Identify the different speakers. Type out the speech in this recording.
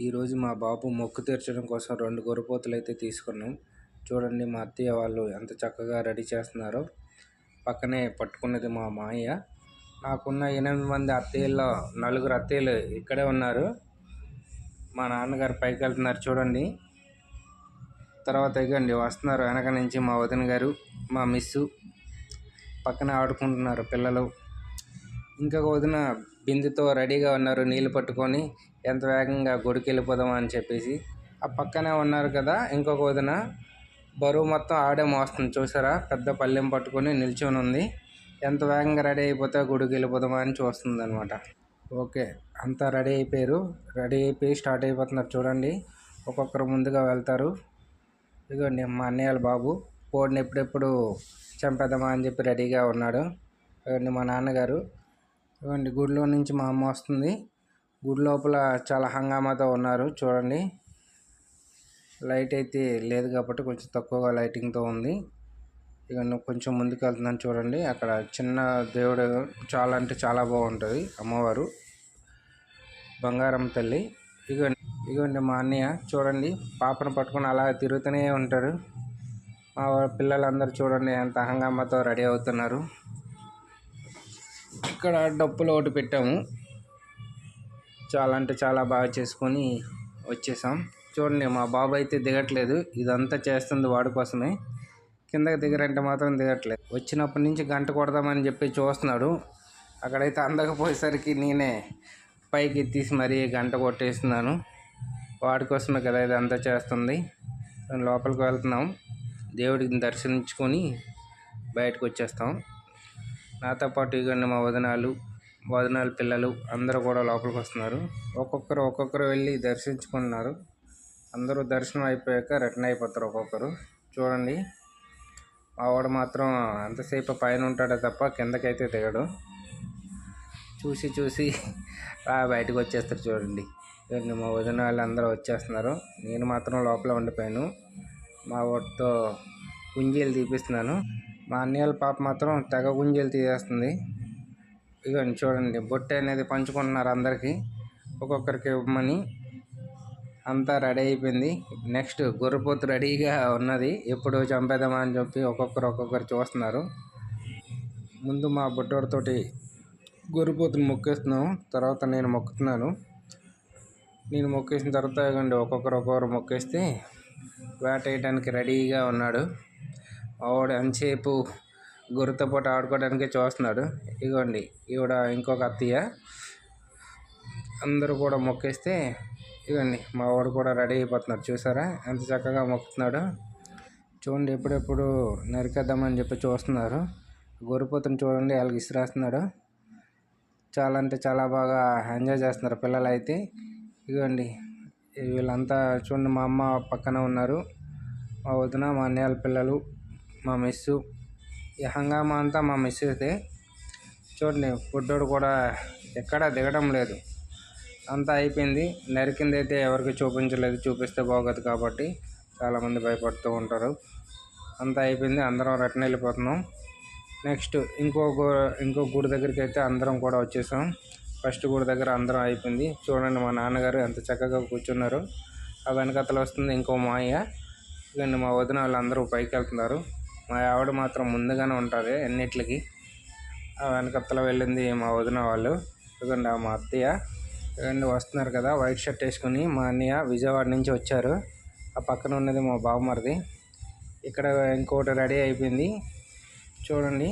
Speaker 1: ఈరోజు మా బాబు మొక్కు తీర్చడం కోసం 2 గొర్రెపోతులైతే తీసుకున్నాం. చూడండి మా అత్తయ్య వాళ్ళు ఎంత చక్కగా రెడీ చేస్తున్నారో. పక్కనే పట్టుకున్నది మా మామయ్య. నాకున్న 8 మంది అత్తయ్యల్లో 4 అత్తయ్యలు ఇక్కడే ఉన్నారు. మా నాన్నగారు పైకి వెళ్తున్నారు చూడండి. తర్వాత ఇగండి వస్తున్నారు వెనక నుంచి మా వదిన గారు, మా మిస్సు. పక్కన ఆడుకుంటున్నారు పిల్లలు. ఇంకొక వదిన బిందెతో రెడీగా ఉన్నారు నీళ్ళు పట్టుకొని ఎంత వేగంగా గుడికి వెళ్ళిపోదామా అని చెప్పేసి. ఆ పక్కనే ఉన్నారు కదా ఇంకొక వదిన, బరువు మొత్తం ఆడే మోస్తుంది చూసారా, పెద్ద పళ్ళెం పట్టుకొని నిల్చొని ఉంది. ఎంత వేగంగా రెడీ అయిపోతే గుడికి వెళ్ళిపోదామా అని చూస్తుంది అనమాట. ఓకే, అంతా రెడీ అయిపోయారు. రెడీ అయిపోయి స్టార్ట్ అయిపోతున్నారు చూడండి. ఒక్కొక్కరు ముందుగా వెళ్తారు. ఇదిగోండి మా అన్నయ్య బాబు కోడిని ఎప్పుడెప్పుడు చంపేద్దామా అని చెప్పి రెడీగా ఉన్నాడు. ఇదిగోండి మా నాన్నగారు. ఇదిగోండి గుడిలో నుంచి మా అమ్మ వస్తుంది. గుడి లోపల చాలా హంగామాతో ఉన్నారు చూడండి. లైట్ అయితే లేదు కాబట్టి కొంచెం తక్కువగా లైటింగ్తో ఉంది. ఇక కొంచెం ముందుకు వెళ్తున్నాను చూడండి. అక్కడ చిన్న దేవుడు చాలా అంటే చాలా బాగుంటుంది. అమ్మవారు బంగారం తల్లి. ఇగోండి మా అన్నయ్య చూడండి, పాపను పట్టుకొని అలా తిరుగుతూనే ఉంటారు. మా పిల్లలందరూ చూడండి ఎంత హంగామాతో రెడీ అవుతున్నారు. ఇక్కడ డప్పులు ఒకటి పెట్టాము. చాలా అంటే చాలా బాగా చేసుకొని వచ్చేసాం. చూడండి మా బాబు అయితే దిగట్లేదు. ఇదంతా చేస్తుంది వాడి కోసమే. కిందకి దిగరంటే మాత్రం దిగట్లేదు. వచ్చినప్పటి నుంచి గంట కొడదామని చెప్పి చూస్తున్నాడు. అక్కడైతే అందకపోయేసరికి నేనే పైకి తీసి మరీ గంట కొట్టేస్తున్నాను. వాడి కోసమే కదా ఇదంతా చేస్తుంది. లోపలికి వెళ్తున్నాం. దేవుడిని దర్శించుకొని బయటకు వచ్చేస్తాం. నాతో పాటు ఇగండి మా వదనాలు పిల్లలు అందరూ కూడా లోపలికి వస్తున్నారు. ఒక్కొక్కరు వెళ్ళి దర్శించుకున్నారు. అందరూ దర్శనం అయిపోయాక రిటర్న్ అయిపోతారు ఒక్కొక్కరు. చూడండి మా వాడు మాత్రం ఎంతసేపు పైన ఉంటాడే తప్ప కిందకైతే దిగడు. చూసి బయటకు వచ్చేస్తారు చూడండి. మా వదిన వాళ్ళు అందరూ వచ్చేస్తున్నారు. నేను మాత్రం లోపల ఉండిపోయాను. మా వాడితో గుంజీలు తీపిస్తున్నాను. మా అన్నయ్య పాప మాత్రం తెగ గుంజీలు తీసేస్తుంది. ఇదిగోండి చూడండి, బొట్టె అనేది పంచుకుంటున్నారు అందరికీ, ఒక్కొక్కరికి ఇవ్వమని. అంతా రెడీ అయిపోయింది. నెక్స్ట్ గొర్రెపోతు రెడీగా ఉన్నది. ఎప్పుడు చంపేద్దామా అని చెప్పి ఒక్కొక్కరు చూస్తున్నారు. ముందు మా బొట్టోడితోటి గొర్రెపోతుని మొక్కేస్తున్నాము. తర్వాత నేను మొక్కుతున్నాను. నేను మొక్కేసిన తర్వాత ఇవ్వండి ఒక్కొక్కరు మొక్కేస్తే వేటేయడానికి రెడీగా ఉన్నాడు. ఆవిడ ఎంతసేపు గొర్రెతో పాటు ఆడుకోవడానికి చూస్తున్నాడు. ఇదిగోండి ఈవిడ ఇంకొక అత్తయ్య. అందరూ కూడా మొక్కేస్తే ఇదిగోండి మా వాడు కూడా రెడీ అయిపోతున్నాడు. చూసారా ఎంత చక్కగా మొక్కుతున్నాడు. చూడండి ఎప్పుడెప్పుడు నరికేద్దామని చెప్పి చూస్తున్నారు. గొర్రెపోతుని చూడండి వాళ్ళకి ఇసిరేస్తున్నాడు. చాలా అంటే చాలా బాగా ఎంజాయ్ చేస్తున్నారు పిల్లలు అయితే. ఇదిగోండి వీళ్ళంతా చూడండి, మా అమ్మ పక్కన ఉన్నారు, మా వదిన, మా అన్నయ్య పిల్లలు, మా మిస్సు. ఈ హంగామా అంతా మా మిస్ అయితే. చూడండి బుడ్డోడు కూడా ఎక్కడా దిగడం లేదు. అంతా అయిపోయింది. నరికింది అయితే ఎవరికి చూపించలేదు, చూపిస్తే బాగోదు కాబట్టి చాలామంది భయపడుతూ ఉంటారు. అంతా అయిపోయింది. అందరం రిటర్న్ వెళ్ళిపోతున్నాం. నెక్స్ట్ ఇంకో గుడి దగ్గరికి అయితే అందరం కూడా వచ్చేసాం. ఫస్ట్ గుడి దగ్గర అందరం అయిపోయింది. చూడండి మా నాన్నగారు ఎంత చక్కగా కూర్చున్నారు. ఆ వెనకతలు వస్తుంది ఇంకో మాయ. ఇదండి మా వదిన వాళ్ళు అందరూ పైకి వెళ్తున్నారు. మా ఆవిడ మాత్రం ముందుగానే ఉంటుంది అన్నిటికి. ఆ వెనకత్తలో వెళ్ళింది మా వదిన వాళ్ళు. ఇదిగోండి మా అత్తయ్య. ఇదిగోండి వస్తున్నారు కదా వైట్ షర్ట్ వేసుకుని. మా అన్నయ్య విజయవాడ నుంచి వచ్చారు. ఆ పక్కన ఉన్నది మా బావమరిది. ఇక్కడ ఇంకోటి రెడీ అయిపోయింది చూడండి.